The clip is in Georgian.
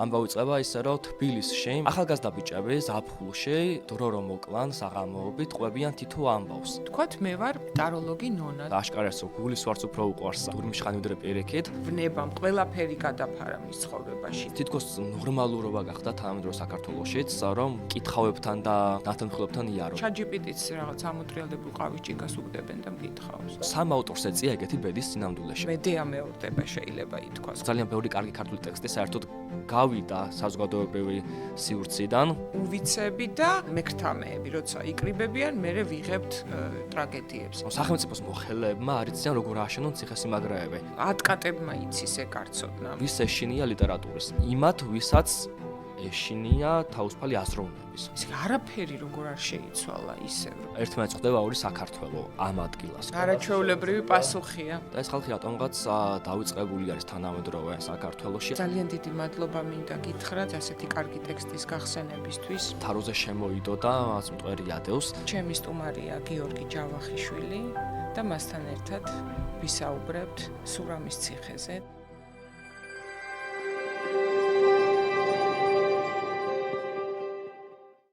ამბავი წება ისე რომ თბილისში ახალგაზრდა ბიჭები ზაფხულში დრო რომ მოკლან საღამოობით ყვებიან თითო ამბავს. თქვათ მე ვარ ტაროლოგი ნონა. აშკარაა რომ გულის ვარც უფრო უყვარს დურმიშხანი ვიდრე პირიქით. ვნებამ ყველაფერი გადაფარა მის ცხოვრებაში. თითქოს ნორმალურობა გახდა თანამედროვე საქართველოშიც, რომ კითხავებთან და ნათანხმელებთან იარო. ChatGPT-ს რაღაც ამოტრიალდებულ ყავის ჭიქას უგდებენ და მკითხავს. სამ ავტორს ეწია ეგეთი ბედის წინამდვილეში. მედეა მეორდება შეიძლება ითქვას. ძალიან ბევრი კარგი ქართული ტექსტი საერთოდ გავიდა საზოგადოებრივი სივრციდან. უვიცები და მეკრთამეები, როცა იკრიბებიან, მერე ვიღებთ ტრაგედიებს. სახელმწიფოს მოხელეებმა არ იციან როგორ აშენონ ციხესიმაგრეები. ატკატებმა იცის ეგ არცოდნა. ვის ეშინია ლიტერატურის? იმათ, ვისაც ეშინია თავისუფალი აზროვნების. არაფერი როგორ არ შეიცვალა ისევ. ერთმანეთს ხვდება ორი საქართველო ამ ადგილას. არაჩვეულებრივი პასუხია. და ეს ხალხი რატომღაც დავიწყებული არის თანამედროვე საქართველოში. ძალიან დიდი მადლობა მინდა გითხრათ ასეთი კარგი ტექსტის გახსენებისთვის. თაროზე შემოიდო და მას მტვერი ადევს. ჩემი სტუმარია გიორგი ჯავახიშვილი და მასთან ერთად ვისაუბრებთ სურამის ციხეზე.